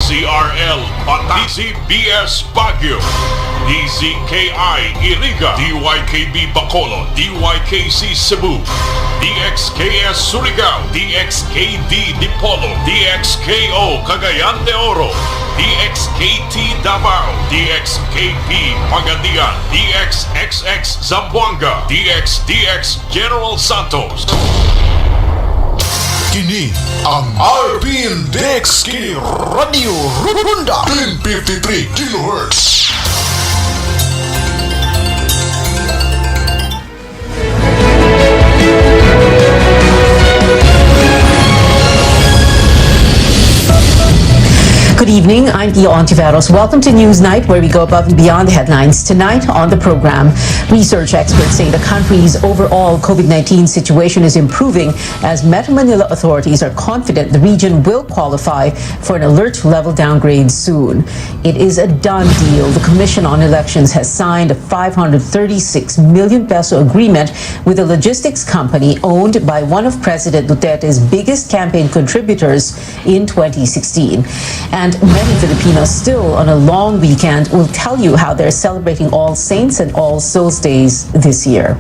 DZRL Bata, DZBS Baguio, DZKI Iriga, DYKB Bacolod, DYKC Cebu, DXKS Surigao, DXKD Dipolo, DXKO Cagayan de Oro, DXKT Davao, DXKP Pagadian, DXXX Zamboanga, DXDX General Santos. Kini ang RPN Dex Kini Radio Ronda 1053 kHz. Good evening, I'm Theo Ontiveros. Welcome to Newsnight, where we go above and beyond the headlines. Tonight on the program, research experts say the country's overall COVID-19 situation is improving as Metro Manila authorities are confident the region will qualify for an alert level downgrade soon. It is a done deal. The Commission on Elections has signed a 536 million peso agreement with a logistics company owned by one of President Duterte's biggest campaign contributors in 2016. And many Filipinos still on a long weekend will tell you how they're celebrating All Saints and All Souls Days this year.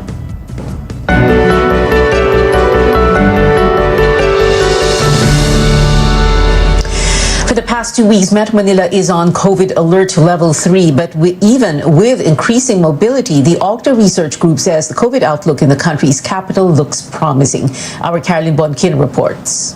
For the past 2 weeks, Metro Manila is on COVID alert level 3, but even with increasing mobility, the Octa Research Group says the COVID outlook in the country's capital looks promising. Our Caroline Bonkin reports.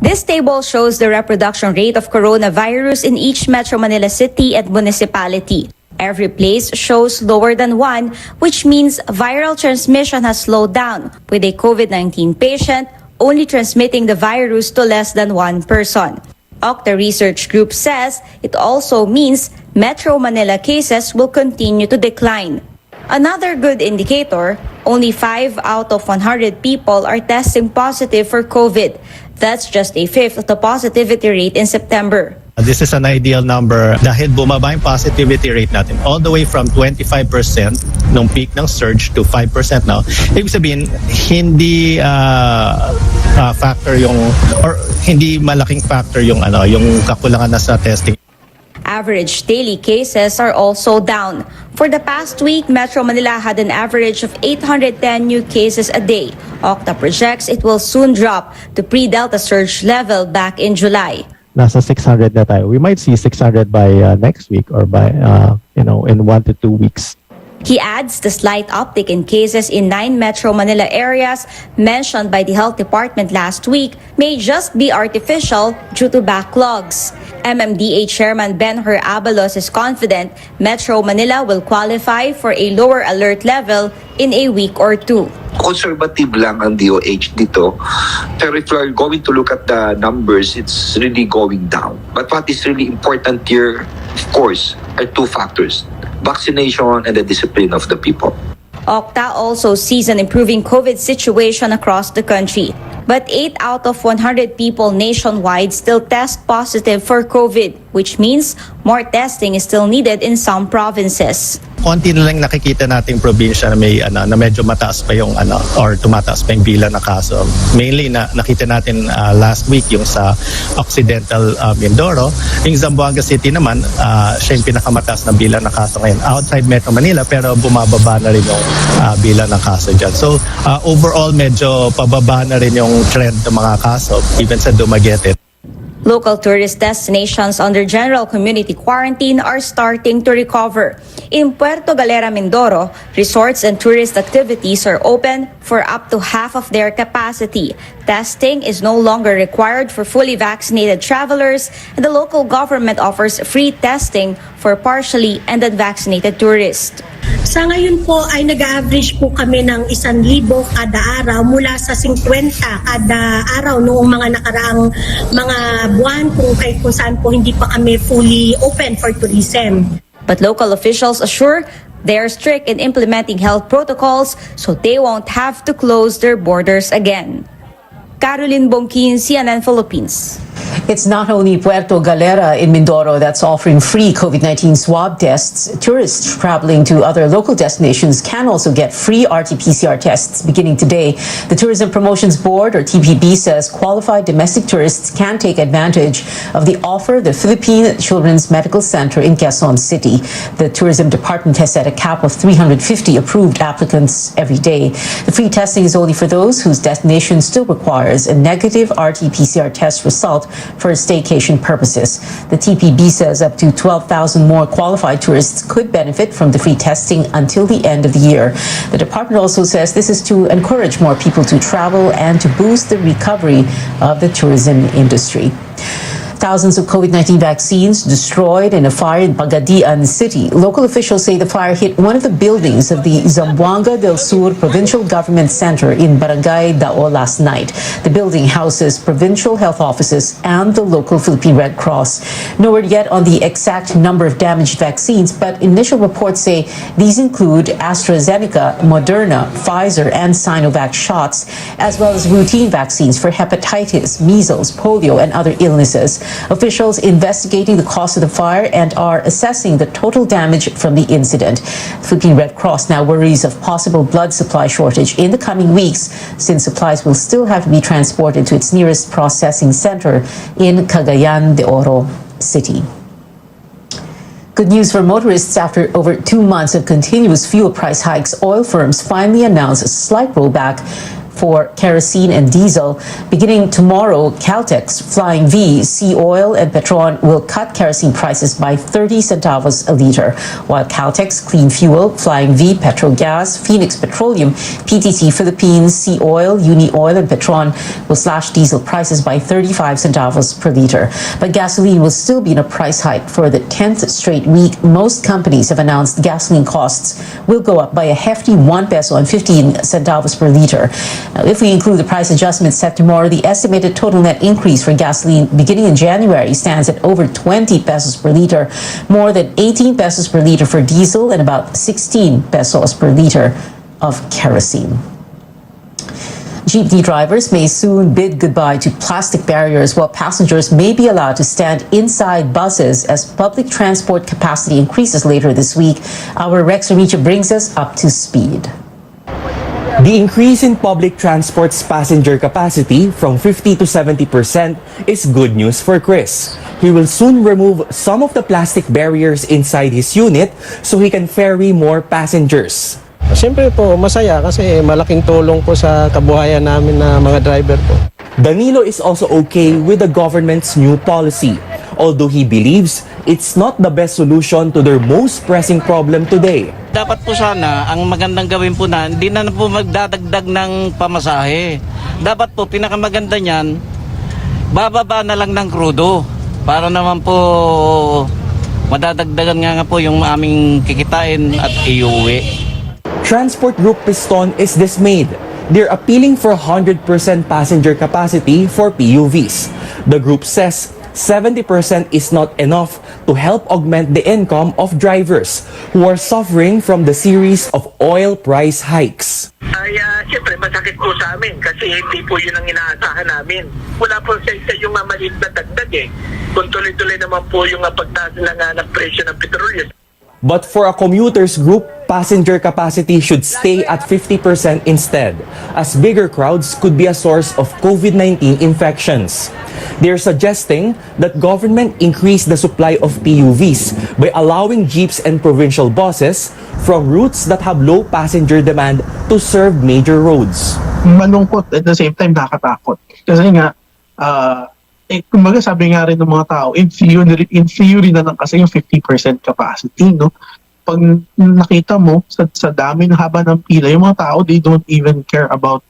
This table shows the reproduction rate of coronavirus in each Metro Manila city and municipality. Every place shows lower than 1, which means viral transmission has slowed down, with a COVID-19 patient only transmitting the virus to less than 1 person. Octa Research Group says it also means Metro Manila cases will continue to decline. Another good indicator, only 5 out of 100 people are testing positive for COVID. That's just a fifth of the positivity rate in September. This is an ideal number dahil bumaba yung positivity rate natin all the way from 25% nung peak ng surge to 5% now. Ibig sabihin, hindi factor yung or hindi malaking factor yung yung kakulangan na sa testing. Average daily cases are also down. For the past week, Metro Manila had an average of 810 new cases a day. Octa projects it will soon drop to pre-Delta surge level back in July. Nasa 600 na tayo. We might see 600 by next week or by, in 1 to 2 weeks. He adds the slight uptick in cases in 9 Metro Manila areas mentioned by the Health Department last week may just be artificial due to backlogs. MMDA Chairman Benher Abalos is confident Metro Manila will qualify for a lower alert level in a week or 2. Conservative lang ang DOH dito. Pero if you are going to look at the numbers, it's really going down. But what is really important here, of course, are 2 factors: vaccination and the discipline of the people. Octa also sees an improving COVID situation across the country. But 8 out of 100 people nationwide still test positive for COVID, which means more testing is still needed in some provinces. Konti na lang nakikita nating probinsya na may na medyo mataas pa yung or tumataas pa yung bilang ng kaso. Mainly nakita natin last week yung sa Occidental Mindoro. Yung Zamboanga City naman, siya yung pinakamataas na bilang ng kaso ngayon outside Metro Manila, pero bumababa na rin yung bilang ng kaso dyan. So overall medyo pababa na rin yung trend ng mga kaso even sa Dumaguete. Local tourist destinations under general community quarantine are starting to recover. In Puerto Galera, Mindoro, resorts and tourist activities are open for up to half of their capacity. Testing is no longer required for fully vaccinated travelers, and the local government offers free testing for partially and unvaccinated tourists. Sa ngayon po ay nag-average po kami ng 1,000 kada araw mula sa 50 kada araw noong mga nakaraang mga buwan kung saan po hindi pa kami fully open for tourism. But local officials assure they are strict in implementing health protocols so they won't have to close their borders again. Caroline Bonkin, CNN Philippines. It's not only Puerto Galera in Mindoro that's offering free COVID-19 swab tests. Tourists traveling to other local destinations can also get free RT-PCR tests beginning today. The Tourism Promotions Board, or TPB, says qualified domestic tourists can take advantage of the offer the Philippine Children's Medical Center in Quezon City. The Tourism Department has set a cap of 350 approved applicants every day. The free testing is only for those whose destination still requires a negative RT-PCR test result for staycation purposes. The TPB says up to 12,000 more qualified tourists could benefit from the free testing until the end of the year. The department also says this is to encourage more people to travel and to boost the recovery of the tourism industry. Thousands of COVID-19 vaccines destroyed in a fire in Pagadian City. Local officials say the fire hit one of the buildings of the Zamboanga del Sur Provincial Government Center in Barangay Dao last night. The building houses provincial health offices and the local Philippine Red Cross. No word yet on the exact number of damaged vaccines, but initial reports say these include AstraZeneca, Moderna, Pfizer, and Sinovac shots, as well as routine vaccines for hepatitis, measles, polio, and other illnesses. Officials investigating the cause of the fire and are assessing the total damage from the incident. The Philippine Red Cross now worries of possible blood supply shortage in the coming weeks, since supplies will still have to be transported to its nearest processing center in Cagayan de Oro City. Good news for motorists. After over 2 months of continuous fuel price hikes, oil firms finally announced a slight rollback for kerosene and diesel. Beginning tomorrow, Caltex, Flying V, Sea Oil, and Petron will cut kerosene prices by 30 centavos a liter, while Caltex, Clean Fuel, Flying V, Petrogas, Phoenix Petroleum, PTT Philippines, Sea Oil, Uni Oil, and Petron will slash diesel prices by 35 centavos per liter. But gasoline will still be in a price hike for the 10th straight week. Most companies have announced gasoline costs will go up by a hefty 1 peso and 15 centavos per liter. Now, if we include the price adjustments set tomorrow, the estimated total net increase for gasoline beginning in January stands at over 20 pesos per liter, more than 18 pesos per liter for diesel, and about 16 pesos per liter of kerosene. Jeepney drivers may soon bid goodbye to plastic barriers, while passengers may be allowed to stand inside buses as public transport capacity increases later this week. Our Rex Amicha brings us up to speed. The increase in public transport's passenger capacity from 50 to 70% is good news for Chris. He will soon remove some of the plastic barriers inside his unit so he can ferry more passengers. Siyempre po, masaya kasi malaking tulong po sa kabuhayan namin na mga driver po. Danilo is also okay with the government's new policy, although he believes it's not the best solution to their most pressing problem today. Dapat po sana, ang magandang gawin po na, hindi na po magdadagdag ng pamasahe. Dapat po, pinakamaganda niyan, bababa na lang ng krudo para naman po madadagdagan nga po yung aming kikitain at iuwi. Transport Group Piston is dismayed. They're appealing for 100% passenger capacity for PUVs. The group says 70% is not enough to help augment the income of drivers who are suffering from the series of oil price hikes. Siyempre masakit po sa amin kasi hindi po yun ang inaasahan namin. Wala po sa yung maliit na dagdag eh. Kung tuloy-tuloy naman po yung pagtaas ng presyo ng petrolyo. But for a commuters group, passenger capacity should stay at 50% instead, as bigger crowds could be a source of COVID-19 infections. They're suggesting that government increase the supply of PUVs by allowing jeeps and provincial buses from routes that have low passenger demand to serve major roads. Malungkot at the same time nakakatakot. Kasi nga, kumbaga sabi nga rin ng mga tao, in theory na lang kasi yung 50% capacity, no? Pag nakita mo sa dami ng haba ng pila, yung mga tao, they don't even care about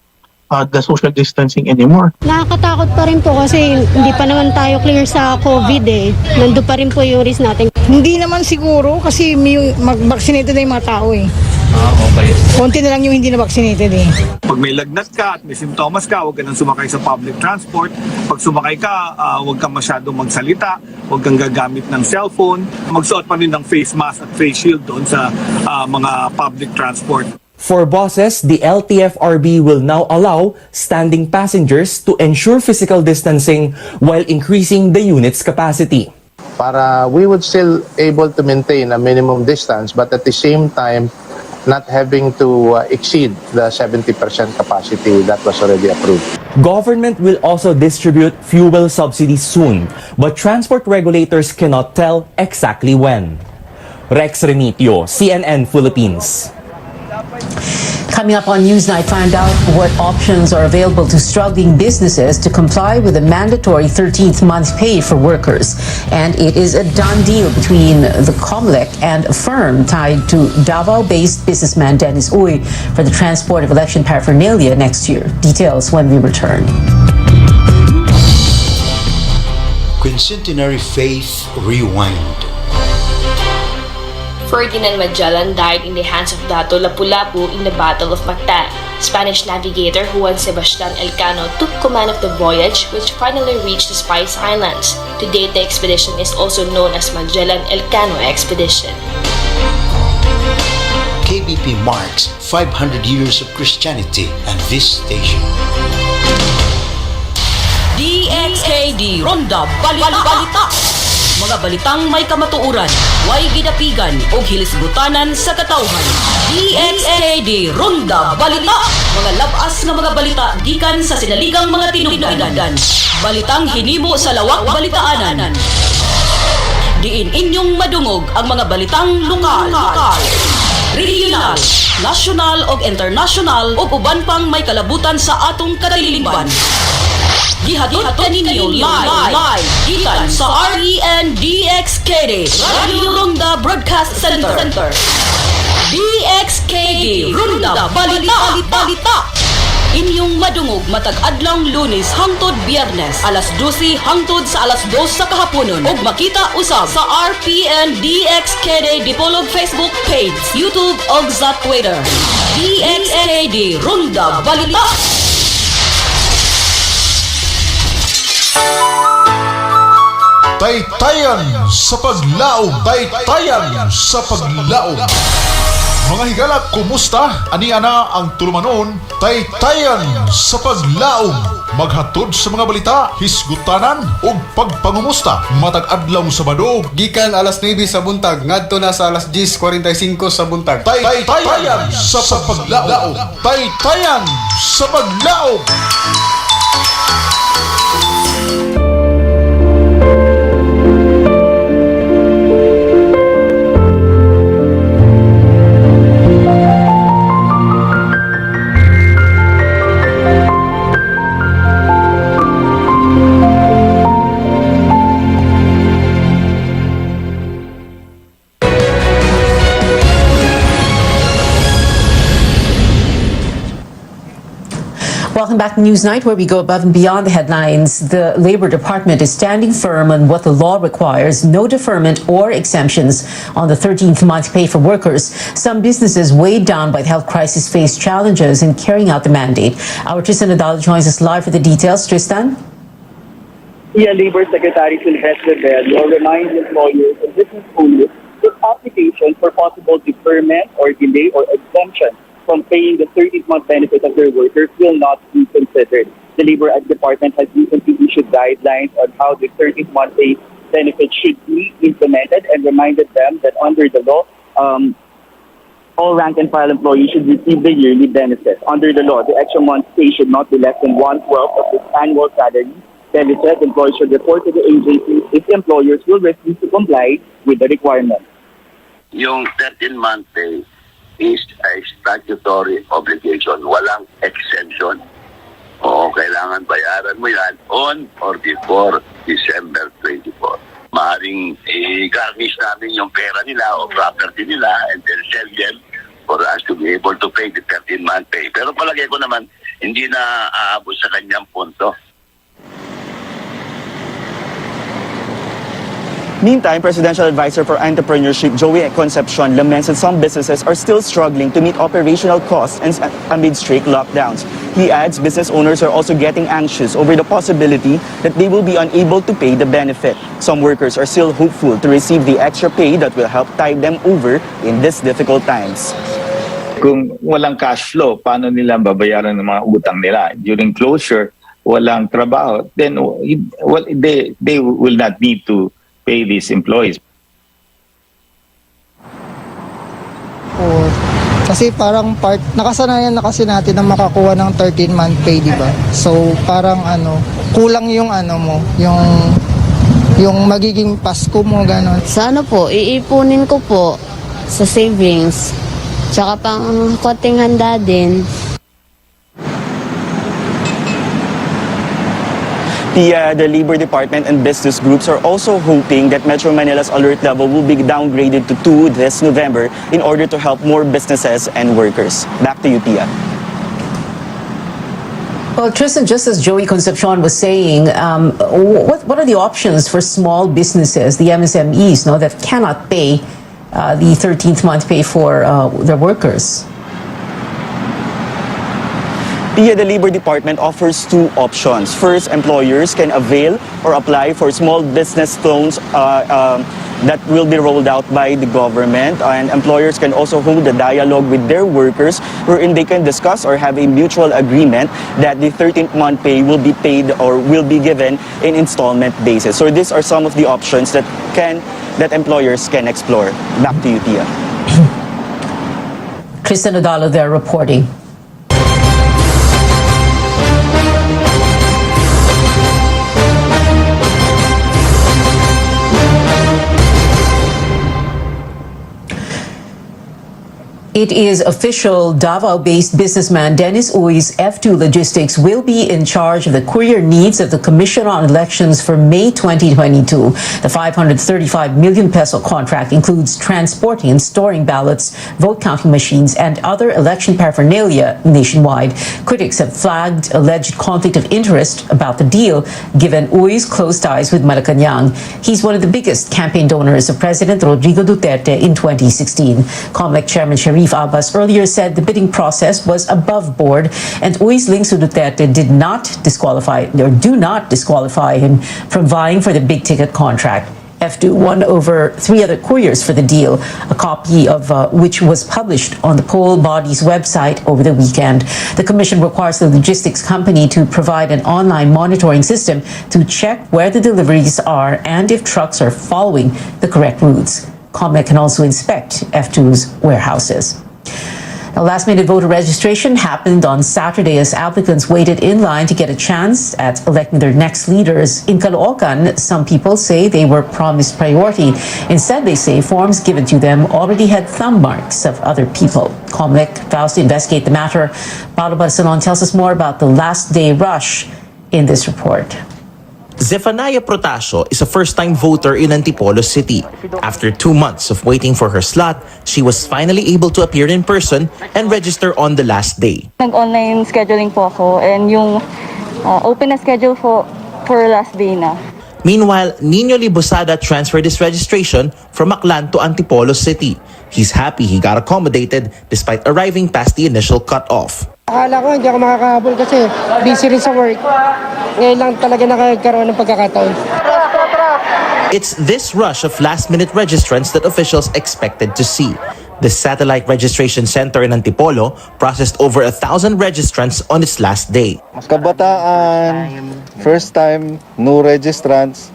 the social distancing anymore. Nakakatakot pa rin po kasi hindi pa naman tayo clear sa COVID eh. Nandun pa rin po yung risk natin. Hindi naman siguro kasi mag-vaccinated na yung mga tao eh. Okay. Konti na lang yung hindi na vaccinated eh. Pag may lagnat ka at may simptomas ka, huwag ka nang sumakay sa public transport. Pag sumakay ka, huwag kang masyadong magsalita, huwag kang gagamit ng cellphone. Magsuot pa rin ng face mask at face shield doon sa mga public transport. For buses, the LTFRB will now allow standing passengers to ensure physical distancing while increasing the unit's capacity. Para we would still able to maintain a minimum distance, but at the same time not having to exceed the 70% capacity that was already approved. Government will also distribute fuel subsidies soon, but transport regulators cannot tell exactly when. Rex Remitio, CNN Philippines. Coming up on Newsnight, find out what options are available to struggling businesses to comply with the mandatory 13th month pay for workers. And it is a done deal between the COMELEC and a firm tied to Davao-based businessman Dennis Uy for the transport of election paraphernalia next year. Details when we return. Quincentenary Faith Rewind. Ferdinand Magellan died in the hands of Dato Lapu-Lapu in the Battle of Mactan. Spanish navigator Juan Sebastian Elcano took command of the voyage, which finally reached the Spice Islands. To date, the expedition is also known as Magellan-Elcano Expedition. KBP marks 500 years of Christianity and this station. DXKD Ronda Balita. Mga balitang may kamatuuran, way gidapigan o hilisgutanan sa katawhan. DXKD Ronda Balita. Mga labas nga mga balita gikan sa sinaligang mga tinugdagan. Balitang hinimo sa lawak balitaanan. Diin inyong madungog ang mga balitang lokal, regional, national o international o uban pang may kalabutan sa atong kadiliman. Gihatod kaninyo live gikan sa RPN DXKD Radio Ronda Broadcast Center. DXKD Ronda Balita. Inyong madungog matag adlang Lunes hangtod Biyernes alas 12 hangtod sa alas 2 sa kahaponon ug makita usab sa RPN DXKD Dipolog Facebook page, YouTube ug sa Twitter. DXKD Ronda Balita. Taytayan sa paglaom. Taytayan sa paglaom. Mga higala, kumusta? Ani-ana ang tulumanon? Taytayan sa paglaom. Maghatod sa mga balita, hisgutanan ug pagpangumusta. Matag adlaw Sabado. Gikan alas 9 sa buntag ngadto na sa alas 10:45 sa buntag. Taytayan sa paglaom. Taytayan sa paglaom. Welcome back to Newsnight, where we go above and beyond the headlines. The Labor Department is standing firm on what the law requires, no deferment or exemptions on the 13th month pay for workers. Some businesses weighed down by the health crisis face challenges in carrying out the mandate. Our Tristan Nadal joins us live for the details. Tristan? Labor Secretary Silvestre Bello reminds employers and business owners that applications for possible deferment or delay or exemption from paying the 13th month benefit of their workers will not be considered. The Labor Department has recently issued guidelines on how the 13th month pay benefit should be implemented and reminded them that under the law, all rank and file employees should receive the yearly benefit. Under the law, the extra month pay should not be less than 1/12 of the annual salary. Then it says employees should report to the agency if employers will refuse to comply with the requirement. Yung 13-month pay is a statutory obligation. Walang exemption. Oo, kailangan bayaran mo yan on or before December 24. Maaring i-garnish namin yung pera nila o property nila and then sell them for us to be able to pay the 13-month pay. Pero palagay ko naman, hindi na aabot sa kanyang punto. Meantime, Presidential Advisor for Entrepreneurship Joey Concepcion laments that some businesses are still struggling to meet operational costs and amid strict lockdowns. He adds business owners are also getting anxious over the possibility that they will be unable to pay the benefit. Some workers are still hopeful to receive the extra pay that will help tide them over in these difficult times. Kung walang cash flow, paano nila babayaran ng mga utang nila? During closure, walang trabaho, then well, they will not need to pay these employees. Kasi parang nakasanayan na kasi natin na makakuha ng 13-month pay, di ba? So parang kulang yung yung magiging Pasko mo, gano'n. Sa po, iipunin ko po sa savings. Tsaka pang konting handa din. The Labor Department and business groups are also hoping that Metro Manila's alert level will be downgraded to 2 this November in order to help more businesses and workers. Back to you, Pia. Well, Tristan, just as Joey Concepcion was saying, what are the options for small businesses, the MSMEs, that cannot pay the 13th month pay for their workers? The Labor Department offers 2 options. First, employers can avail or apply for small business loans that will be rolled out by the government, and employers can also hold a dialogue with their workers wherein they can discuss or have a mutual agreement that the 13th month pay will be paid or will be given in installment basis. So these are some of the options that employers can explore. Back to you, Tia. Tristan Odalo there reporting. It is official, Davao-based businessman Dennis Uй's F2 Logistics will be in charge of the courier needs of the Commission on Elections for May 2022. The 535 million peso contract includes transporting and storing ballots, vote counting machines, and other election paraphernalia nationwide. Critics have flagged alleged conflict of interest about the deal, given Uй's close ties with Malacanang. He's one of the biggest campaign donors of President Rodrigo Duterte in 2016. COMELEC Chairman Sharif Abbas earlier said the bidding process was above board, and Uй's links to Duterte do not disqualify him from vying for the big ticket contract. F2 won over 3 other couriers for the deal, a copy of which was published on the poll body's website over the weekend. The commission requires the logistics company to provide an online monitoring system to check where the deliveries are and if trucks are following the correct routes. COMELEC can also inspect F2's warehouses. Now, last-minute voter registration happened on Saturday as applicants waited in line to get a chance at electing their next leaders. In Caloocan, some people say they were promised priority. Instead, they say forms given to them already had thumb marks of other people. COMELEC vows to investigate the matter. Paolo Barcelon tells us more about the last-day rush in this report. Zephaniah Protasio is a first-time voter in Antipolo City. After 2 months of waiting for her slot, she was finally able to appear in person and register on the last day. Nag-online scheduling po ako, and yung open na schedule for last day na. Meanwhile, Nino Libosada transferred his registration from Aklan to Antipolo City. He's happy he got accommodated despite arriving past the initial cutoff. Akala ko hindi ako makakahabol kasi busy rin sa work. Ngayon lang talaga nakagkaroon ng pagkakataon. It's this rush of last-minute registrants that officials expected to see. The satellite registration center in Antipolo processed over 1,000 registrants on its last day. Mas kabataan, first time, new registrants,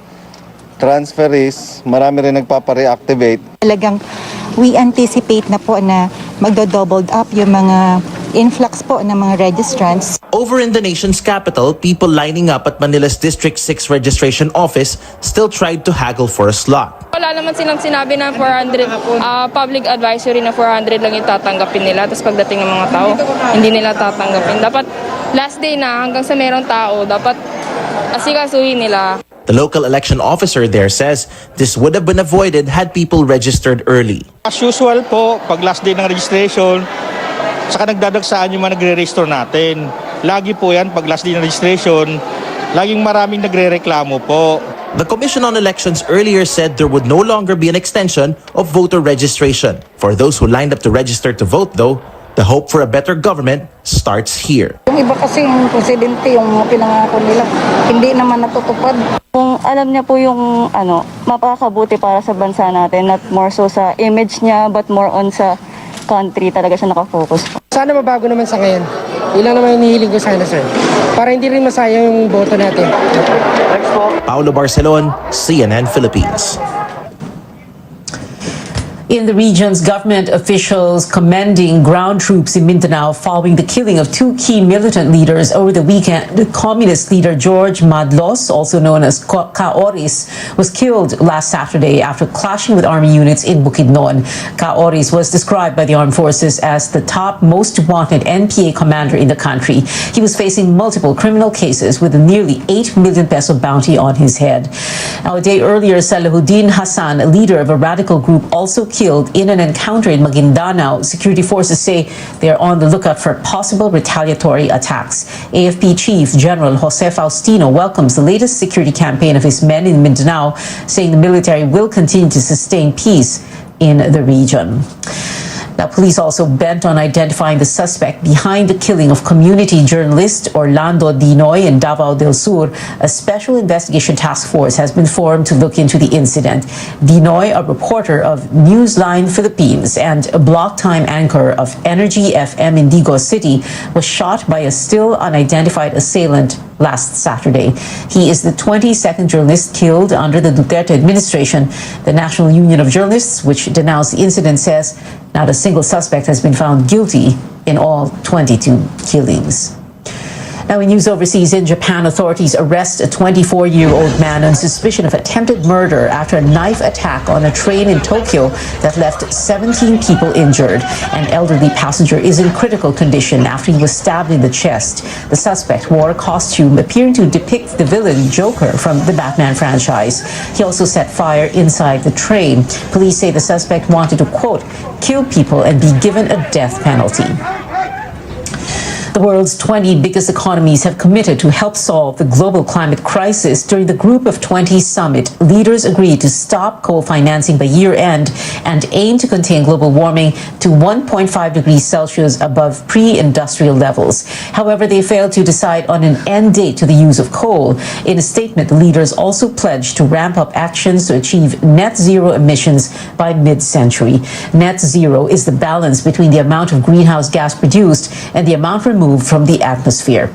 transferees, marami rin nagpapa-reactivate. Talagang we anticipate na po na magdo-doubled up yung mga influx po ng mga registrants. Over in the nation's capital, people lining up at Manila's District 6 registration office still tried to haggle for a slot. Wala naman silang sinabi na 400, public advisory na 400 lang yung tatanggapin nila. Tapos pagdating ng mga tao, hindi nila tatanggapin. Dapat last day na hanggang sa merong tao, dapat asikasuhin nila. The local election officer there says this would have been avoided had people registered early. As usual po, pag last day ng registration, saka nagdadagsaan yung mga nagre-register natin. Lagi po yan, pag last day ng registration, laging maraming nagre-reklamo po. The Commission on Elections earlier said there would no longer be an extension of voter registration. For those who lined up to register to vote though, the hope for a better government starts here. Yung iba kasi yung presidente, yung pinangako nila, hindi naman natutupad. Kung alam niya po yung mapakabuti para sa bansa natin, not more so sa image niya, but more on sa country talaga siya nakafocus. Sana mabago naman sa ngayon. Ilang naman hinihiling ko sana, sir. Para hindi rin masayang yung boto natin. Paulo Barcelon, CNN Philippines. In the region's government officials commending ground troops in Mindanao following the killing of two key militant leaders over the weekend. The communist leader George Madlos, also known as Caoris, was killed last Saturday after clashing with army units in Bukidnon. Caoris was described by the armed forces as the top most wanted NPA commander in the country. He was facing multiple criminal cases with a nearly 8 million peso bounty on his head. Now, a day earlier, Salahuddin Hassan, a leader of a radical group, also killed in an encounter in Maguindanao. Security forces say they are on the lookout for possible retaliatory attacks. AFP Chief General Jose Faustino welcomes the latest security campaign of his men in Mindanao, saying the military will continue to sustain peace in the region. Now, police also bent on identifying the suspect behind the killing of community journalist Orlando Dinoy in Davao del Sur. A special investigation task force has been formed to look into the incident. Dinoy, a reporter of Newsline Philippines and a block time anchor of Energy FM in Digos City, was shot by a still unidentified assailant last Saturday. He is the 22nd journalist killed under the Duterte administration. The National Union of Journalists, which denounced the incident, says not a single suspect has been found guilty in all 22 killings. Now, in news overseas, in Japan, authorities arrest a 24-year-old man on suspicion of attempted murder after a knife attack on a train in Tokyo that left 17 people injured. An elderly passenger is in critical condition after he was stabbed in the chest. The suspect wore a costume appearing to depict the villain Joker from the Batman franchise. He also set fire inside the train. Police say the suspect wanted to, quote, kill people and be given a death penalty. The world's 20 biggest economies have committed to help solve the global climate crisis. During the Group of 20 summit, leaders agreed to stop coal financing by year-end and aim to contain global warming to 1.5 degrees Celsius above pre-industrial levels. However, they failed to decide on an end date to the use of coal. In a statement, the leaders also pledged to ramp up actions to achieve net zero emissions by mid-century. Net zero is the balance between the amount of greenhouse gas produced and the amount removed from the atmosphere.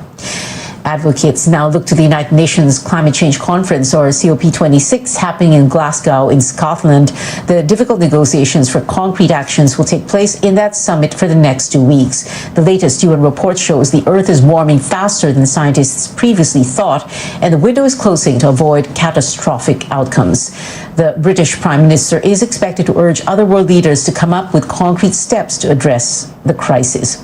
Advocates now look to the United Nations Climate Change Conference, or COP26, happening in Glasgow in Scotland. The difficult negotiations for concrete actions will take place in that summit for the next 2 weeks. The latest UN report shows the Earth is warming faster than scientists previously thought, and the window is closing to avoid catastrophic outcomes. The British Prime Minister is expected to urge other world leaders to come up with concrete steps to address the crisis.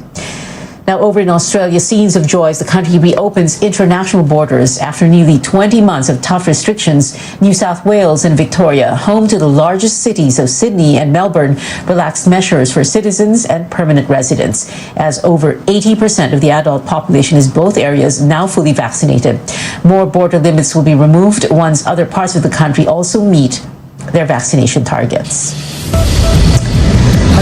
Now, over in Australia, scenes of joy as the country reopens international borders after nearly 20 months of tough restrictions. New South Wales and Victoria, home to the largest cities of Sydney and Melbourne, relaxed measures for citizens and permanent residents, as over 80% of the adult population in both areas now fully vaccinated. More border limits will be removed once other parts of the country also meet their vaccination targets.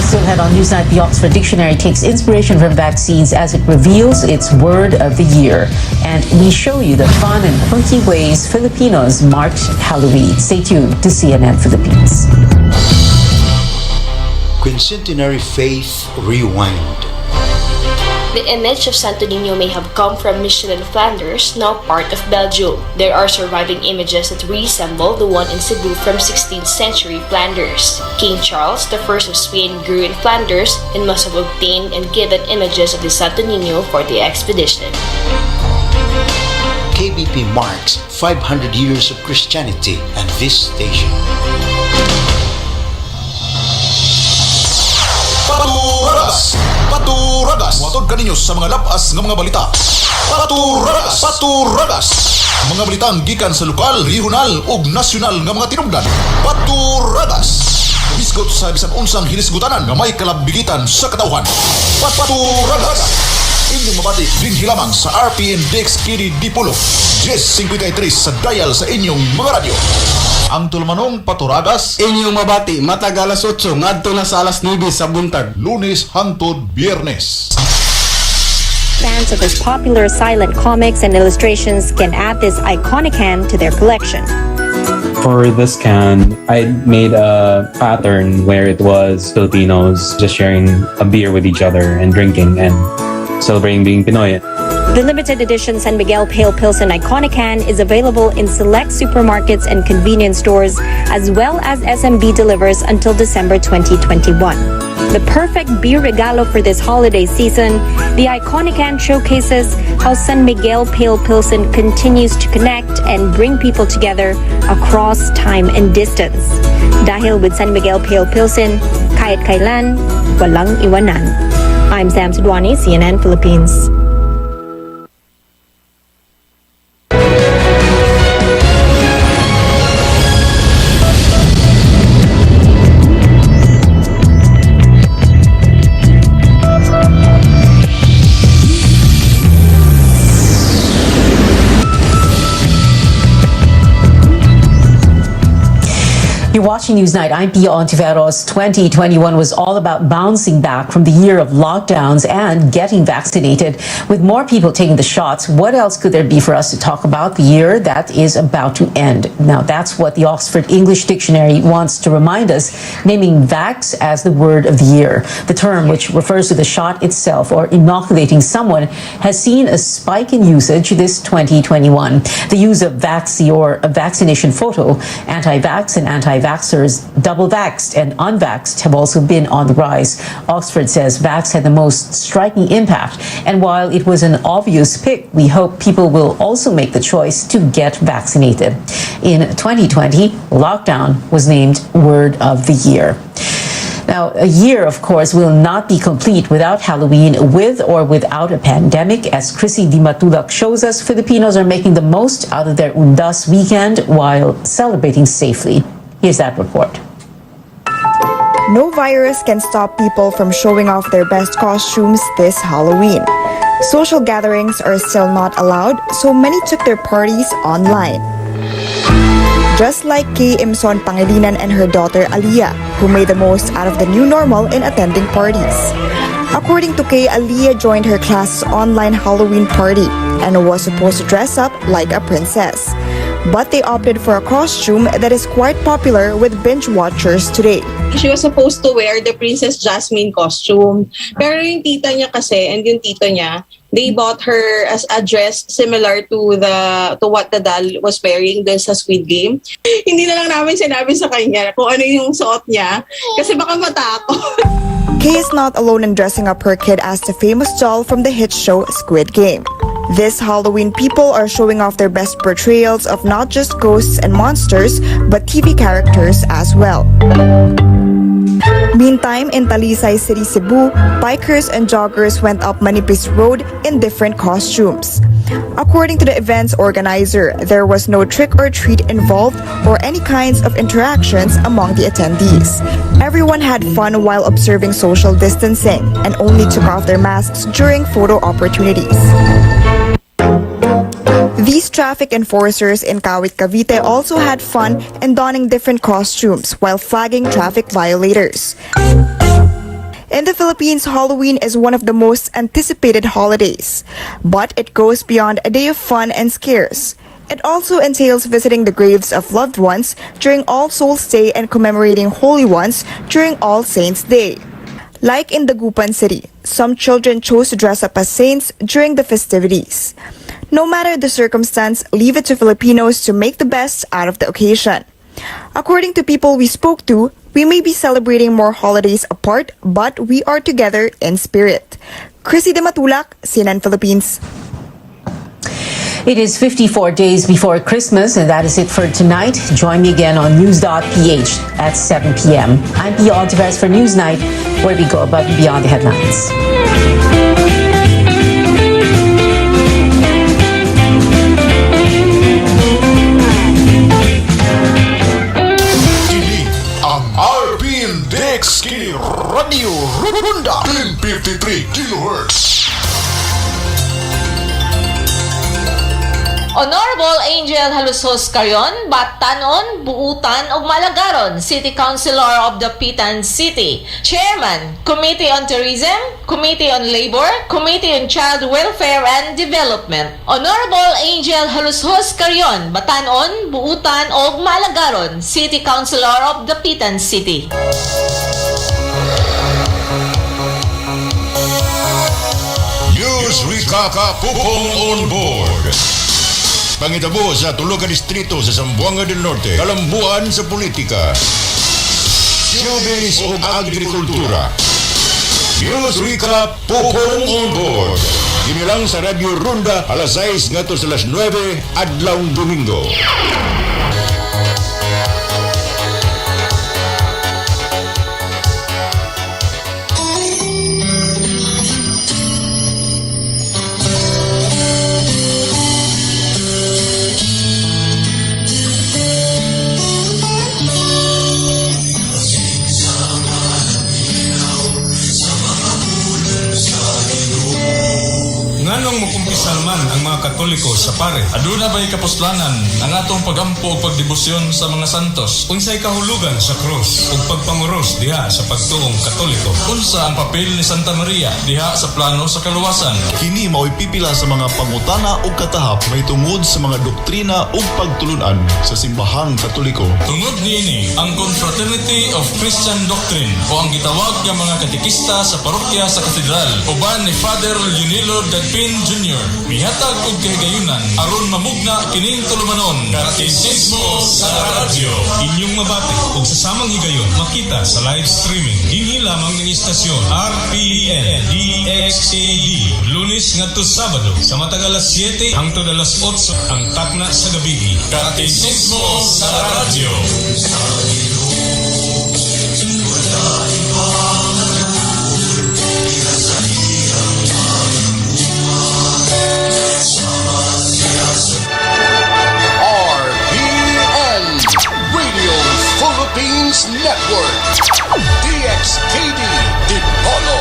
Still ahead on Newsnight, the Oxford Dictionary takes inspiration from vaccines as it reveals its word of the year. And we show you the fun and quirky ways Filipinos marked Halloween. Stay tuned to CNN Philippines. Quincentenary Faith Rewind. The image of Santo Niño may have come from Michelin, Flanders, now part of Belgium. There are surviving images that resemble the one in Cebu from 16th century Flanders. King Charles I of Spain grew in Flanders and must have obtained and given images of the Santo Niño for the expedition. KBP marks 500 years of Christianity and this station. Paturagas! Watod kaninyo sa mga lapas ng mga balita. Paturagas! Mga balitang gikan sa lokal, regional ug nasyonal nga mga tinubdan. Paturagas! Bisgot sa bisan unsang hinisgutanan nga may kalabigitan sa katawhan. Paturagas! Inyong mabati din hilamang sa RPN Dex Kini Dipolo 1053 sa dial sa inyong mga radyo. Ang tulmanong Paturagas, inyong mabati matag alas 8 ngadto na sa alas 9 sa buntag, Lunes hangtod Biyernes. Fans of his popular silent comics and illustrations can add this iconic hand to their collection. For the scan, I made a pattern where it was Filipinos just sharing a beer with each other and drinking and celebrating being Pinoy. The limited edition San Miguel Pale Pilsen Iconic Can is available in select supermarkets and convenience stores, as well as SMB delivers until December 2021. The perfect beer regalo for this holiday season, the Iconic Can showcases how San Miguel Pale Pilsen continues to connect and bring people together across time and distance. Dahil with San Miguel Pale Pilsen, kahit kailan, walang iwanan. I'm Sam Sidwani, CNN Philippines. You're watching Newsnight. I'm Pia Ontiveros. 2021 was all about bouncing back from the year of lockdowns and getting vaccinated. With more people taking the shots, what else could there be for us to talk about the year that is about to end? Now, that's what the Oxford English Dictionary wants to remind us, naming vax as the word of the year. The term, which refers to the shot itself or inoculating someone, has seen a spike in usage this 2021. The use of vaxi or a vaccination photo, anti-vax and anti-vaxxers, double vaxxed and unvaxxed have also been on the rise. Oxford says vax had the most striking impact, and while it was an obvious pick, we hope people will also make the choice to get vaccinated. In 2020, lockdown was named Word of the Year. Now, a year, of course, will not be complete without Halloween, with or without a pandemic. As Chrissy Di Matulak shows us, Filipinos are making the most out of their Undas weekend while celebrating safely. Here's that report. No virus can stop people from showing off their best costumes this Halloween. Social gatherings are still not allowed, so many took their parties online. Just like Kay Imson Pangilinan and her daughter Aliyah, who made the most out of the new normal in attending parties. According to Kay, Aliyah joined her class's online Halloween party and was supposed to dress up like a princess. But they opted for a costume that is quite popular with binge watchers today. She was supposed to wear the Princess Jasmine costume. Pero yung tita niya kasi and yung tito niya, they bought her as a dress similar to what the doll was wearing dun sa Squid Game. Hindi na lang namin sinabi sa kanya kung ano yung suot niya kasi baka matakot. Kay is not alone in dressing up her kid as the famous doll from the hit show Squid Game. This Halloween, people are showing off their best portrayals of not just ghosts and monsters, but TV characters as well. Meantime, in Talisay City, Cebu, bikers and joggers went up Manipis Road in different costumes. According to the event's organizer, there was no trick-or-treat involved or any kinds of interactions among the attendees. Everyone had fun while observing social distancing and only took off their masks during photo opportunities. These traffic enforcers in Kawit, Cavite also had fun in donning different costumes while flagging traffic violators. In the Philippines, Halloween is one of the most anticipated holidays, but it goes beyond a day of fun and scares. It also entails visiting the graves of loved ones during All Souls Day and commemorating holy ones during All Saints Day. Like in Dagupan City, some children chose to dress up as saints during the festivities. No matter the circumstance, leave it to Filipinos to make the best out of the occasion. According to people we spoke to, we may be celebrating more holidays apart, but we are together in spirit. Chrissy Di Matulak, CNN Philippines. It is 54 days before Christmas, and that is it for tonight. Join me again on news.ph at 7 p.m. I'm Pia Ontiveros for Newsnight, where we go above and beyond the headlines. Ang RPN Dex Kini Radio Runda 1053 kHz. Honorable Angel Halusos Carrion, Batanon, Buutan ug Malagaron, City Councilor of the Pitan City, Chairman, Committee on Tourism, Committee on Labor, Committee on Child Welfare and Development. Honorable Angel Halusos Carrion, Batanon, Buutan ug Malagaron, City Councilor of the Pitan City. News Recap Pupong on board. Pangitabo sa tulo ka distrito sa Zamboanga del Norte, kalambuan sa politika, showbiz o agrikultura. News Recap Pupong on board. Inilang sa Radio Ronda alas 6 ngadto sa alas 9 adlaw Domingo. Nganong mukumpisal man ang mga Katoliko sa pare? Aduna ba'y kapuslanan ang atong pagampo o pagdebosyon sa mga santos? Unsay kahulugan sa krus o pagpanguros diha sa pagtuong Katoliko? Unsa ang papel ni Santa Maria diha sa plano sa kaluwasan? Kini mao'y pipila sa mga pangutana o katahap may tungod sa mga doktrina o pagtulunan sa simbahang Katoliko. Tungod niini ang Confraternity of Christian Doctrine o ang gitawag nga mga katekista sa parokya sa katedral uban ni Father Junilo Dagpin Jr. Mihatag og kahigayunan aron mamugna kining tulumanon. Katekismo sa radyo. Inyong mabati ug sa samang higayon makita sa live streaming dinhi lamang ng istasyon RPN DXAD Lunes ngadto Sabado sa matag alas 7 hangtod alas 8 ang takna sa gabi. Katekismo sa radyo. RPN Radio Philippines Network DXKD Dipolo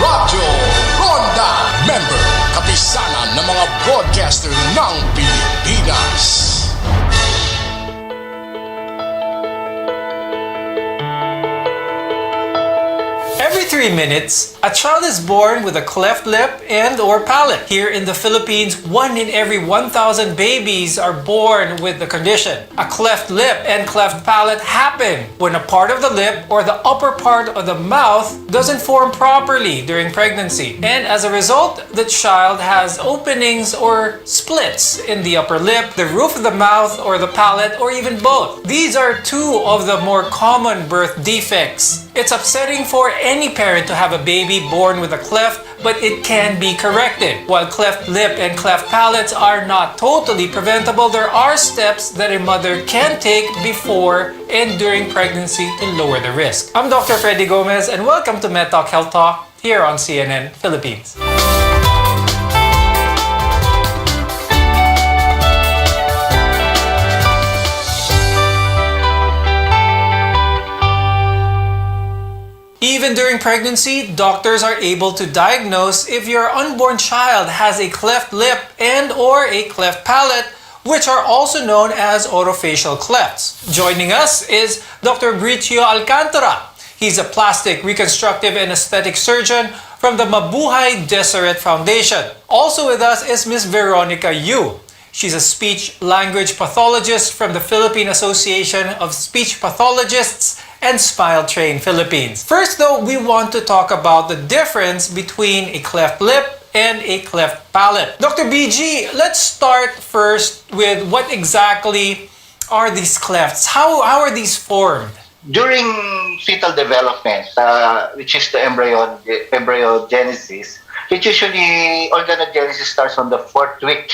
Radio Ronda Member kapisanan ng mga broadcaster ng Pilipinas. Every 3 minutes, a child is born with a cleft lip and or palate. Here in the Philippines, 1 in every 1,000 babies are born with the condition. A cleft lip and cleft palate happen when a part of the lip or the upper part of the mouth doesn't form properly during pregnancy. And as a result, the child has openings or splits in the upper lip, the roof of the mouth or the palate, or even both. These are 2 of the more common birth defects. It's upsetting for any parent to have a baby born with a cleft, but it can be corrected. While cleft lip and cleft palates are not totally preventable, there are steps that a mother can take before and during pregnancy to lower the risk. I'm Dr. Freddy Gomez, and welcome to MedTalk Health Talk here on CNN Philippines. Even during pregnancy, doctors are able to diagnose if your unborn child has a cleft lip and or a cleft palate, which are also known as orofacial clefts. Joining us is Dr. Bricio Alcantara. He's a plastic, reconstructive, and aesthetic surgeon from the Mabuhay Deseret Foundation. Also with us is Ms. Veronica Yu. She's a speech-language pathologist from the Philippine Association of Speech Pathologists and Smile Train Philippines. First though, we want to talk about the difference between a cleft lip and a cleft palate. Dr. BG, let's start first with what exactly are these clefts? How are these formed? During fetal development, which is the embryogenesis, it usually, organogenesis starts on the 4th week,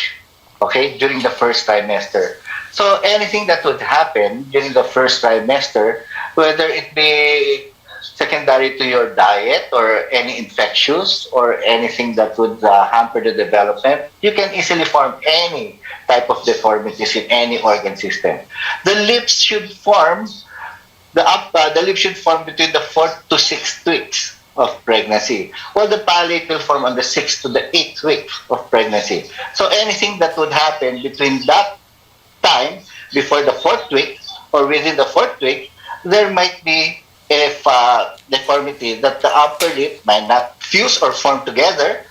okay, during the first trimester. So anything that would happen during the first trimester, whether it be secondary to your diet or any infectious or anything that would hamper the development, you can easily form any type of deformities in any organ system. The lips should form, the lips should form between the 4th to 6th weeks. of pregnancy, while the palate will form on the 6th to the 8th week of pregnancy. So anything that would happen between that time, before the 4th week or within the 4th week, there might be a deformity that the upper lip might not fuse or form together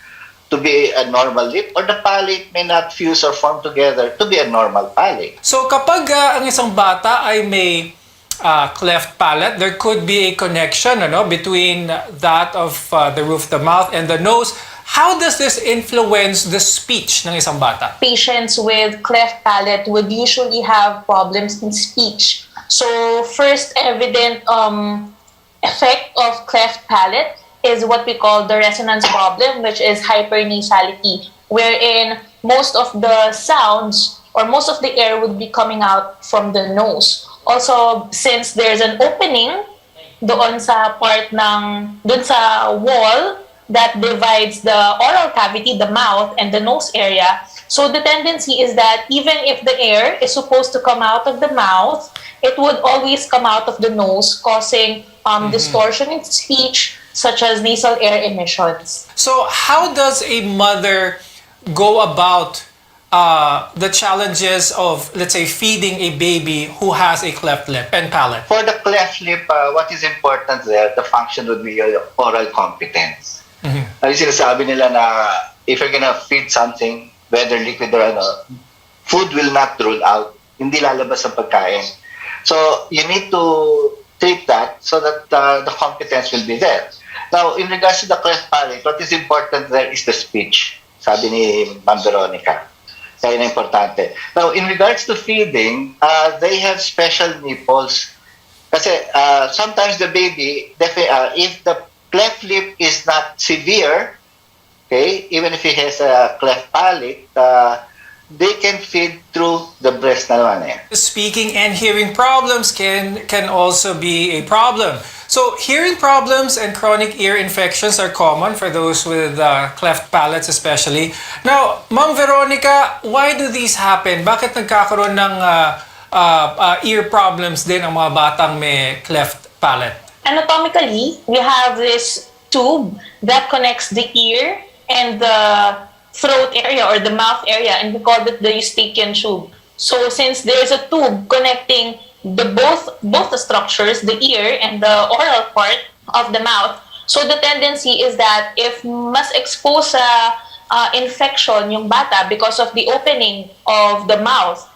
to be a normal lip, or the palate may not fuse or form together to be a normal palate. So kapag ang isang bata ay may cleft palate, there could be a connection between that of the roof of the mouth and the nose. How does this influence the speech ng isang bata? Patients with cleft palate would usually have problems in speech. So first evident effect of cleft palate is what we call the resonance problem, which is hypernasality, wherein most of the sounds or most of the air would be coming out from the nose. Also, since there's an opening doon sa wall that divides the oral cavity, the mouth, and the nose area, so the tendency is that even if the air is supposed to come out of the mouth, it would always come out of the nose, causing distortion in speech, such as nasal air emissions. So how does a mother go about the challenges of, let's say, feeding a baby who has a cleft lip and palate? For the cleft lip, what is important there, the function would be your oral competence. Yung sinasabi nila na if you're gonna feed something, whether liquid or food will not roll out. Hindi lalabas ang pagkain. So you need to treat that so that the competence will be there. Now, in regards to the cleft palate, what is important there is the speech. Sabi ni Ma'am Veronica. Kaya na importante. Now, in regards to feeding, they have special nipples. Kasi sometimes the baby, if the cleft lip is not severe, okay, even if he has a cleft palate, they can feed through the breast na naman eh. Speaking and hearing problems can also be a problem. So hearing problems and chronic ear infections are common for those with cleft palates especially. Now, Ma'am Veronica, why do these happen? Bakit nagkakaroon ng ear problems din ang mga batang may cleft palate? Anatomically, we have this tube that connects the ear and the throat area or the mouth area, and we call it the eustachian tube. So since there's a tube connecting both the structures, the ear and the oral part of the mouth, so the tendency is that if mas expose sa infection yung bata because of the opening of the mouth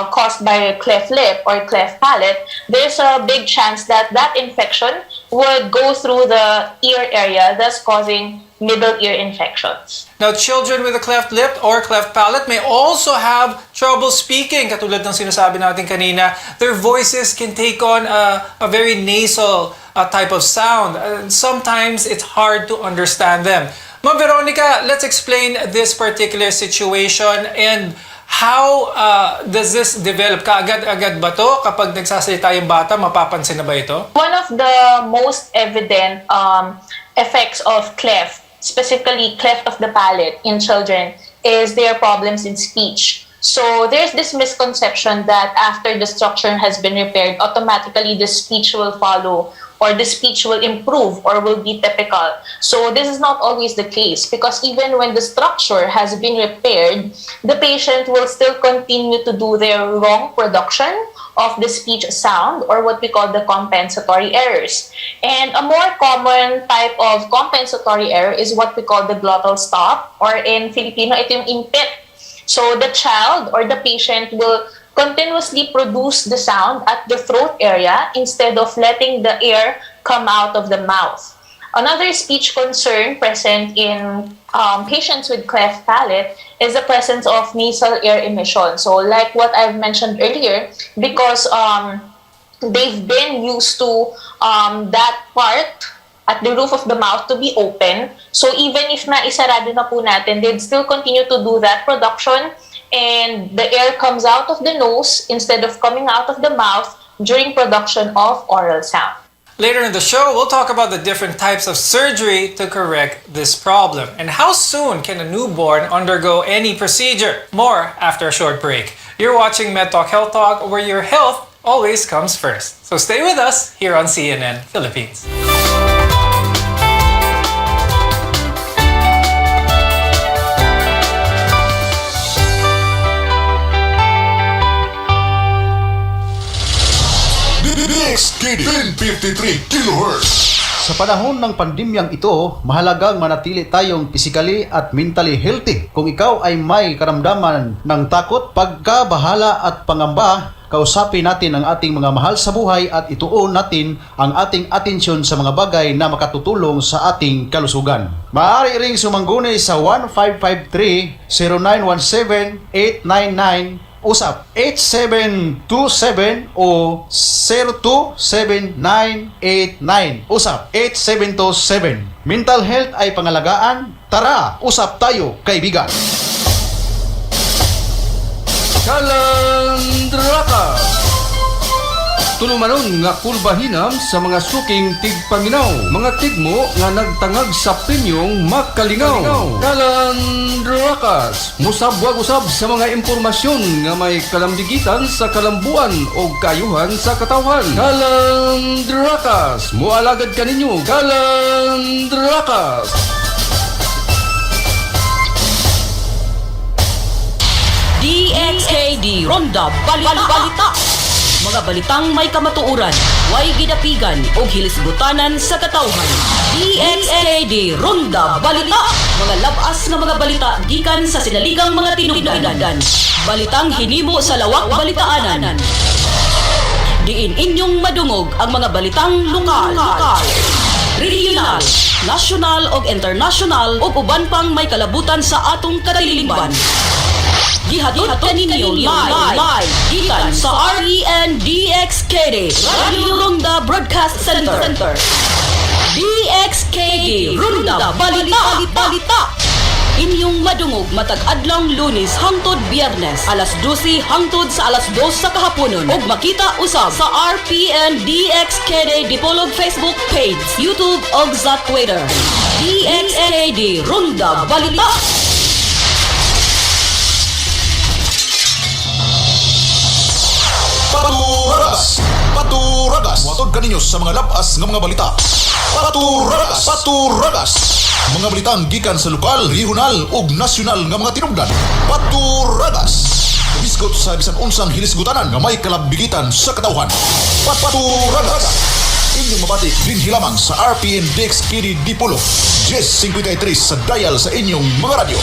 caused by a cleft lip or cleft palate, there's a big chance that that infection would go through the ear area, thus causing middle ear infections. Now, children with a cleft lip or cleft palate may also have trouble speaking. Katulad ng sinasabi natin kanina, their voices can take on a very nasal type of sound. And sometimes it's hard to understand them. Ma'am Veronica, let's explain this particular situation and how does this develop? Kaagad-agad ba to? Kapag nagsasalita yung bata, mapapansin na ba ito? One of the most evident effects of cleft, specifically cleft of the palate in children, is their problems in speech. So there's this misconception that after the structure has been repaired, automatically the speech will follow or the speech will improve or will be typical. So this is not always the case, because even when the structure has been repaired, the patient will still continue to do their wrong production of the speech sound, or what we call the compensatory errors. And a more common type of compensatory error is what we call the glottal stop, or in Filipino, ito yung impit. So the child or the patient will continuously produce the sound at the throat area instead of letting the air come out of the mouth. Another speech concern present in patients with cleft palate is the presence of nasal air emission. So like what I've mentioned earlier, because they've been used to that part at the roof of the mouth to be open. So even if naisarado na po natin, they'd still continue to do that production, and the air comes out of the nose instead of coming out of the mouth during production of oral sound. Later in the show, we'll talk about the different types of surgery to correct this problem and how soon can a newborn undergo any procedure. More after a short break. You're watching MedTalk Health Talk, where your health always comes first. So stay with us here on CNN Philippines. DXKD 1053 kHz. Sa panahon ng pandemyang ito, mahalagang manatili tayong physically at mentally healthy. Kung ikaw ay may karamdaman ng takot, pagkabahala at pangamba, kausapin natin ang ating mga mahal sa buhay at ituon natin ang ating atensyon sa mga bagay na makatutulong sa ating kalusugan. Maaari ring sumangguni sa 1553-0917-899 usap 8727 o 027989 usap 8727. Mental health ay pangalagaan. Tara, usap tayo, kaibigan. Kalandraka tulumanon nga kulbahinam sa mga suking tigpaminaw, mga tigmo nga nagtangag sa pinyong makalingaw. Kalandrakas musabwag-usab sa mga impormasyon nga may kalamdigitan sa kalambuan o kayuhan sa katawhan. Kalandrakas mualagad kaninyo. Kalandrakas DXKD Ronda Balita. Mga balitang may kamatuuran, way gidapigan o hilisgutanan sa katawhan. DXKD Ronda Balita. Mga labas nga mga balita gikan sa sinaligang mga tinugdagan. Balitang hinimo sa lawak balitaanan. Diin inyong madungog ang mga balitang lokal, regional, national o international o uban pang may kalabutan sa atong kadiliman. Gihatod kaninyo live gikan sa RPN DXKD Radio Ronda Broadcast Center. DXKD Ronda Balita. Inyong madungog matag adlang Lunes hangtod Biyernes alas 12 hangtod sa alas 2 sa kahaponon ug makita usab sa RPN DXKD Dipolog Facebook page, YouTube ug sa Twitter. DXKD Ronda Balita. Paturagas. Watod kaninyo sa mga labas ng mga balita. Paturagas. Mga balitang gikan sa lokal, regional ug nasyonal nga mga tinubdan. Paturagas. Biskot sa bisan unsang hilisgutanan nga may kalabigitan sa katawhan. Paturagas. Inyong mabati din hilamang sa RPN DXKD Dipolo 1053 sa dial sa inyong mga radyo.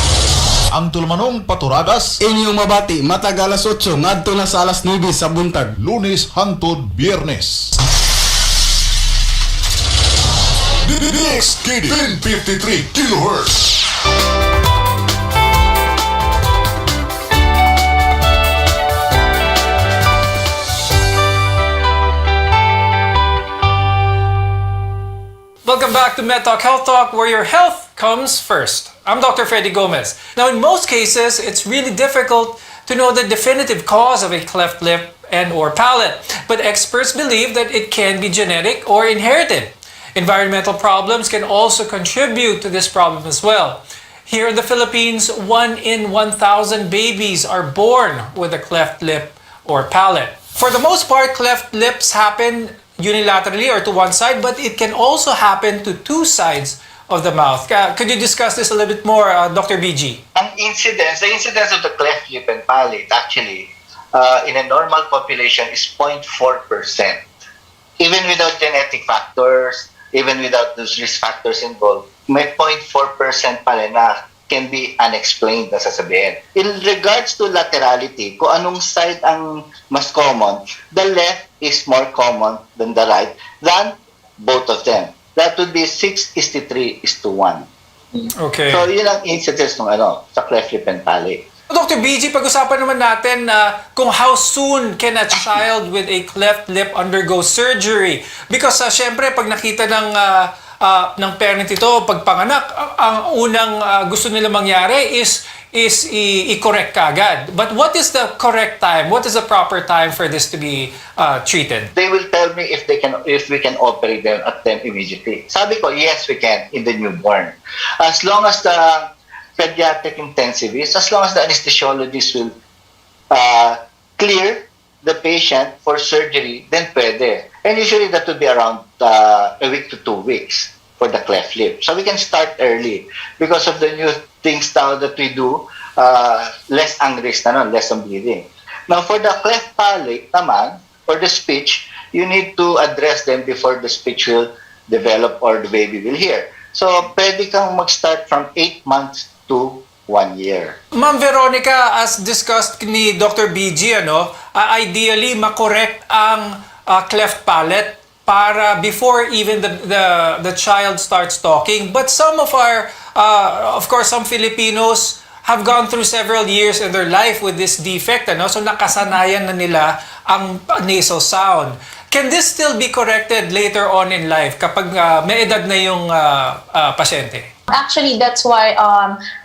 Ang tulumanong Paturagas inyong mabati matag alas 8 ngadto na sa alas 9 sa buntag, Lunes hangtod Biyernes. DXKD 1053 kHz. Welcome back to Med Talk Health Talk, where your health comes first. I'm Dr. Freddy Gomez. Now, in most cases, it's really difficult to know the definitive cause of a cleft lip and or palate, but experts believe that it can be genetic or inherited. Environmental problems can also contribute to this problem as well. Here in the Philippines, 1 in 1,000 babies are born with a cleft lip or palate. For the most part, cleft lips happen unilaterally or to one side, but it can also happen to two sides of the mouth. Could you discuss this a little bit more, Dr. BG? The incidence of the cleft lip and palate actually in a normal population is 0.4%. Even without genetic factors, even without those risk factors involved, may 0.4% pa rin na can be unexplained na sasabihin. In regards to laterality, kung anong side ang mas common, the left is more common than the right than both of them. That would be 6:3:1. Okay. So, yun ang incidence ng sa cleft lip and palate. Dr. BG, pag-usapan naman natin kung how soon can a child with a cleft lip undergo surgery? Because syempre, pag nakita ng parent ito, pagpanganak, ang unang gusto nila mangyari is i-correct kagad. But what is the correct time? What is the proper time for this to be treated? They will tell me if we can operate them at them immediately. Sabi ko, yes, we can in the newborn. As long as the pediatric intensivist, as long as the anesthesiologist will clear the patient for surgery, then pwede. And usually that would be around a week to 2 weeks for the cleft lip. So we can start early because of the new things now that we do, less ang risk, less ang bleeding. Now for the cleft palate naman, for the speech, you need to address them before the speech will develop or the baby will hear. So, pwede kang mag-start from 8 months to 1 year. Ma'am Veronica, as discussed ni Dr. BG, ideally makorek ang cleft palate para before even the child starts talking. But some of our, of course, some Filipinos have gone through several years in their life with this defect, so nakasanayan na nila ang nasal sound. Can this still be corrected later on in life kapag may edad na yung pasyente? Actually, that's why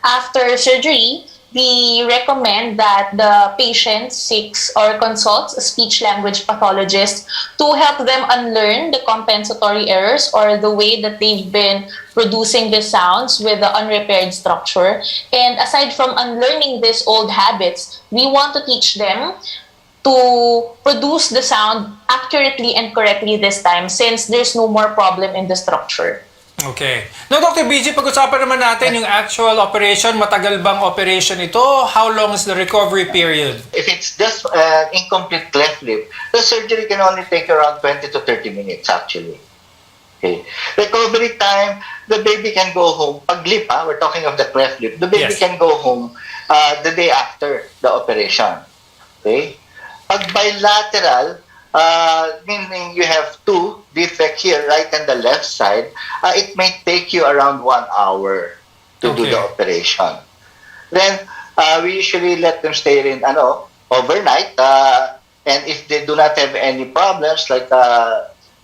after surgery, we recommend that the patient seeks or consults a speech-language pathologist to help them unlearn the compensatory errors or the way that they've been producing the sounds with the unrepaired structure. And aside from unlearning these old habits, we want to teach them to produce the sound accurately and correctly this time since there's no more problem in the structure. Okay. Now, Dr. BG, pag-usapan naman natin yung actual operation. Matagal bang operation ito? How long is the recovery period? If it's just incomplete cleft lip, the surgery can only take around 20 to 30 minutes actually. Okay. Recovery time, the baby can go home. Pag lip, we're talking of the cleft lip, the baby can go home the day after the operation. Okay. Pag bilateral, meaning you have two defect here, right and the left side, it may take you around 1 hour to do the operation. Then, we usually let them stay in overnight, and if they do not have any problems, like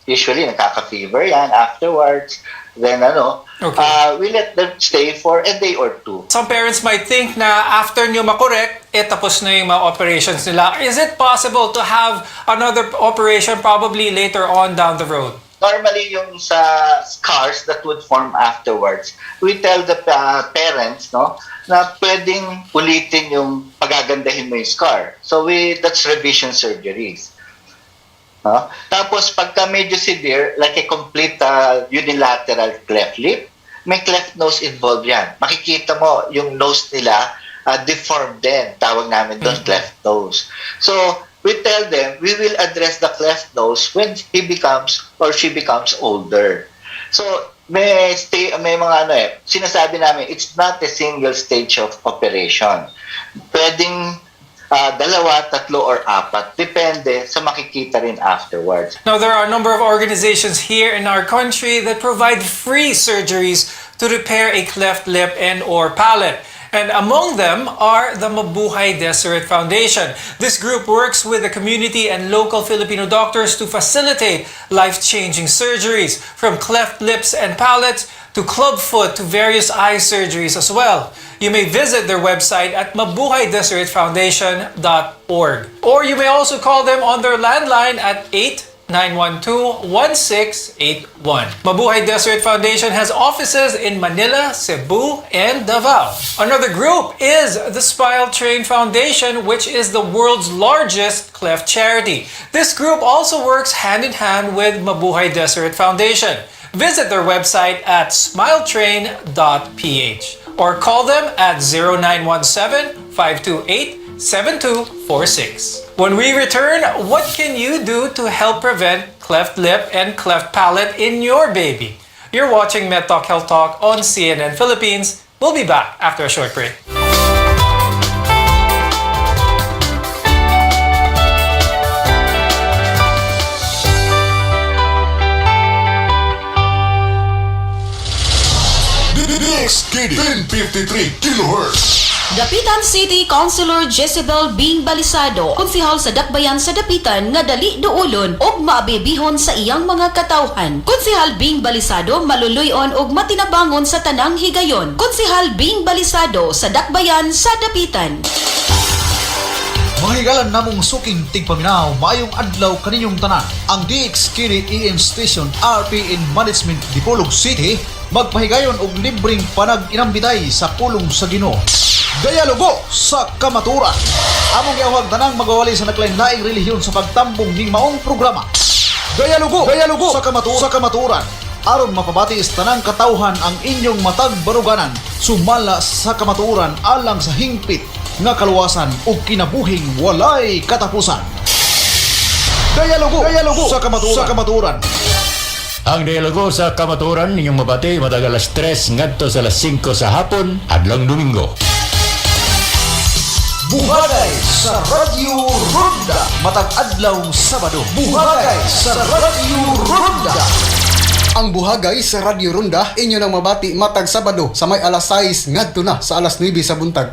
usually nakaka-fever yan afterwards, then we let them stay for a day or two. Some parents might think na after nyo makorek, tapos na yung mga operations nila. Is it possible to have another operation probably later on down the road? Normally, yung sa scars that would form afterwards, we tell the parents na pwedeng ulitin yung pagagandahin mo yung scar. So that's revision surgeries. Tapos pagka medyo severe, like a complete unilateral cleft lip, may cleft nose involved yan. Makikita mo yung nose nila deformed din. Tawag namin doon cleft nose. So we tell them we will address the cleft nose when he becomes or she becomes older. So may mga sinasabi namin, it's not a single stage of operation. Pwedeng dalawa, tatlo, or apat. Depende sa makikita rin afterwards. Now, there are a number of organizations here in our country that provide free surgeries to repair a cleft lip and or palate. And among them are the Mabuhay Deseret Foundation. This group works with the community and local Filipino doctors to facilitate life-changing surgeries, from cleft lips and palates to clubfoot to various eye surgeries as well. You may visit their website at mabuhaydesseretfoundation.org. Or you may also call them on their landline at 912-1681. Mabuhay Deseret Foundation has offices in Manila, Cebu, and Davao. Another group is the Smile Train Foundation, which is the world's largest cleft charity. This group also works hand-in-hand with Mabuhay Deseret Foundation. Visit their website at smiletrain.ph or call them at 0917-528-7246. When we return, what can you do to help prevent cleft lip and cleft palate in your baby? You're watching MedTalk Health Talk on CNN Philippines. We'll be back after a short break. DXKD 1053 kHz. Dapitan City Councilor Jezebel Bing Balisado, konsehal sa Dakbayan sa Dapitan nga dali duulon og maabebihon sa iyang mga katawhan. Konsehal Bing Balisado maluluyon og matinabangon sa tanang higayon. Konsehal Bing Balisado sa Dakbayan sa Dapitan. Mga higalan namong suking tigpaminaw, maayong adlaw kaninyong tanan. Ang DXKD EM Station RPN Management Dipolog City magpahigayon og libreng panag-inambitay sa pulong sa Ginoo. Dialogo sa kamaturan. Among giawhag tanang magawali sa naklain-laing relihiyon sa pagtambong ning maong programa. Dialogo sa kamaturan. Aron mapabatiis tanang katawhan ang inyong matag baruganan, sumala sa kamaturan alang sa hingpit nga kaluwasan ug kinabuhing walay katapusan. Dialogo sa kamaturan. Ang dialogo sa kamaturan ninyong mabati matag alas 3 ngadto sa alas 5 sa hapon adlong Domingo. Buhagay sa Radyo Ronda matag adlaw Sabado. Buhagay sa Radyo Ronda. Ang buhagay sa Radyo Ronda inyo nang mabati matag Sabado sa may alas 6 ngadto na sa alas 9 sa buntag.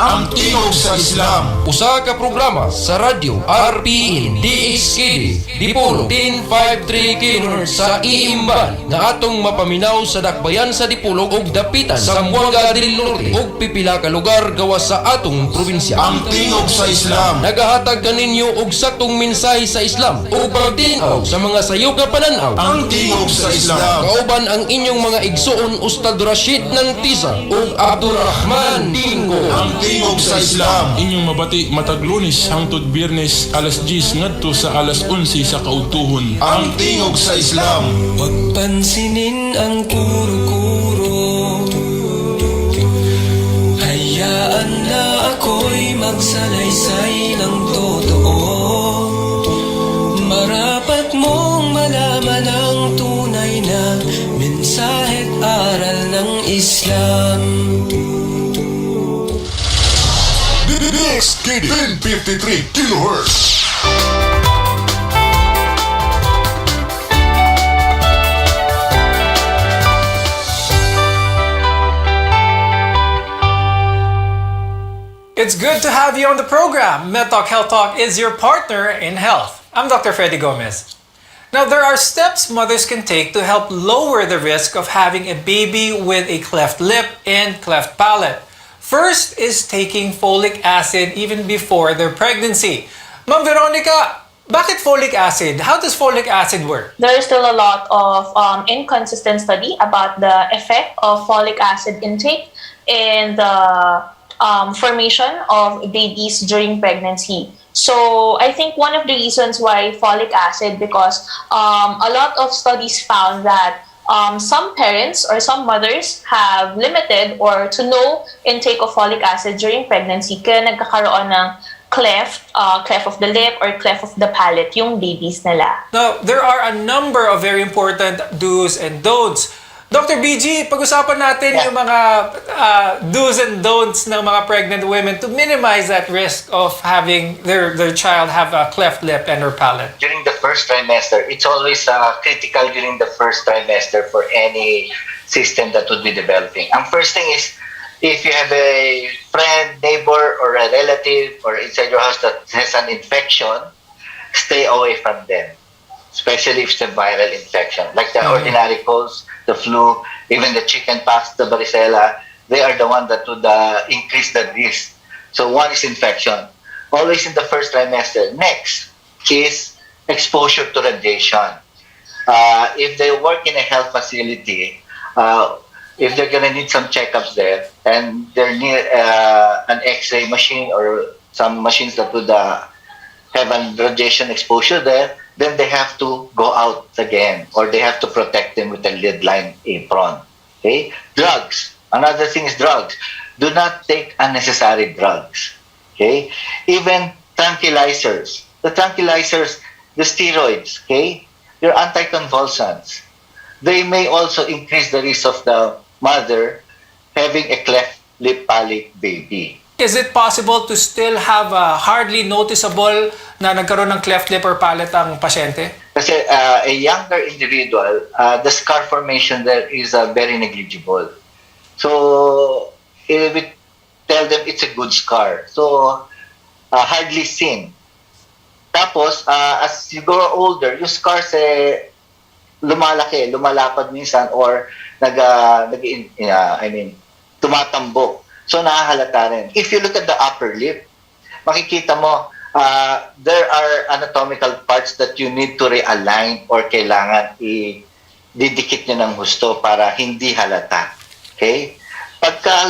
Ang Tingog sa Islam. Usa ka programa sa radyo RPN DXKD Dipolo 1053 kHz sa iimban nga atong mapaminaw sa dakbayan sa Dipolog ug dapitan sa Zamboanga del Norte ug pipila ka lugar gawas sa atong probinsya. Ang Tingog sa Islam. Nagahatag kaninyo og saktong mensahe sa Islam ug pagtinaw sa mga sayop nga pananaw. Ang Tingog sa Islam. Kauban ang inyong mga igsuon Ustad Rashid Nantisa ug Abdurrahman Dingo. Ang Tingog sa Islam. Inyong mabati matag Lunes hangtod Biyernes alas 10 ngadto sa alas 11 sa kautuhon. Ang Tingog sa Islam. Pagpansinin ang kuro-kuro, hayaan na ako'y magsalaysay ng totoo. Marapat mong malaman ang tunay na mensahe't aral ng Islam. DXKD 1053 kHz. It's good to have you on the program. MedTalk Health Talk is your partner in health. I'm Dr. Freddy Gomez. Now, there are steps mothers can take to help lower the risk of having a baby with a cleft lip and cleft palate. First is taking folic acid even before their pregnancy. Ma'am Veronica, bakit folic acid? How does folic acid work? There is still a lot of inconsistent study about the effect of folic acid intake in the formation of babies during pregnancy. So I think one of the reasons why folic acid, because a lot of studies found that some parents or some mothers have limited or to no intake of folic acid during pregnancy, kaya nagkakaroon ng cleft of the lip or cleft of the palate yung babies nila. Now, there are a number of very important do's and don'ts. Dr. BG, pag-usapan natin yung mga do's and don'ts ng mga pregnant women to minimize that risk of having their child have a cleft lip and or palate. During the first trimester, it's always critical during the first trimester for any system that would be developing. Ang first thing is, if you have a friend, neighbor, or a relative, or inside your house that has an infection, stay away from them. Especially if it's a viral infection, like the ordinary colds, the flu, even the chickenpox, the varicella, they are the ones that would increase the risk. So one is infection, always in the first trimester. Next is exposure to radiation. If they work in a health facility, if they're going to need some checkups there, and they're near an X-ray machine or some machines that would have a radiation exposure there, then they have to go out again, or they have to protect them with a lead-lined apron. Okay? Drugs. Another thing is drugs. Do not take unnecessary drugs. Okay? Even tranquilizers. The tranquilizers, the steroids, okay? They're anticonvulsants. They may also increase the risk of the mother having a cleft lip palate baby. Is it possible to still have a hardly noticeable na nagkaroon ng cleft lip or palate ang pasyente? Kasi a younger individual, the scar formation there is very negligible. So, we tell them it's a good scar. So, hardly seen. Tapos, as you grow older, yung scars lumalaki, lumalapad minsan, or tumatambok. So, nahahalata rin. If you look at the upper lip, makikita mo, there are anatomical parts that you need to realign or kailangan didikit nyo ng husto para hindi halata. Okay? Pagka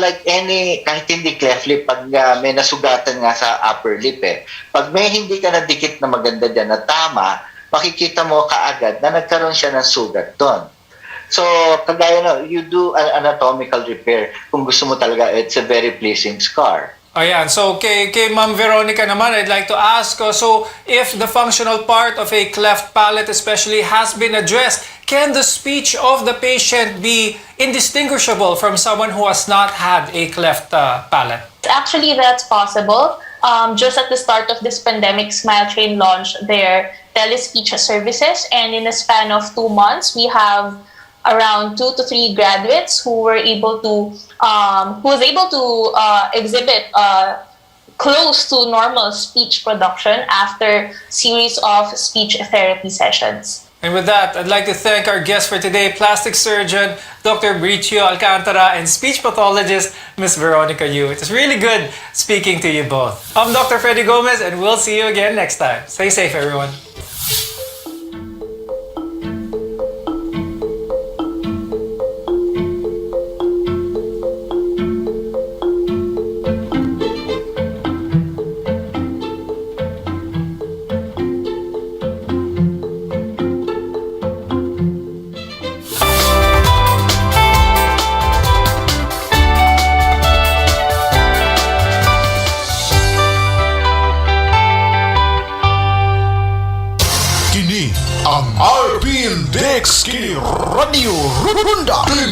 kahit hindi cleft lip, pag may nasugatan nga sa upper lip pag may hindi ka nadikit na maganda dyan na tama, makikita mo kaagad na nagkaroon siya ng sugat doon. So, kagaya na, you do an anatomical repair. Kung gusto mo talaga, it's a very pleasing scar. Ayan, so kay Ma'am Veronica naman, I'd like to ask, so if the functional part of a cleft palate especially has been addressed, can the speech of the patient be indistinguishable from someone who has not had a cleft palate? Actually, that's possible. Just at the start of this pandemic, Smile Train launched their telespeech services, and in a span of 2 months, we have around 2 to 3 graduates who was able to exhibit close to normal speech production after series of speech therapy sessions. And with that, I'd like to thank our guest for today, plastic surgeon Dr. Bricio Alcantara and speech pathologist Ms. Veronica Yu. It was really good speaking to you both. I'm Dr. Freddy Gomez, and we'll see you again next time. Stay safe, everyone. Kini ang RPN Dex kini Radio Runda.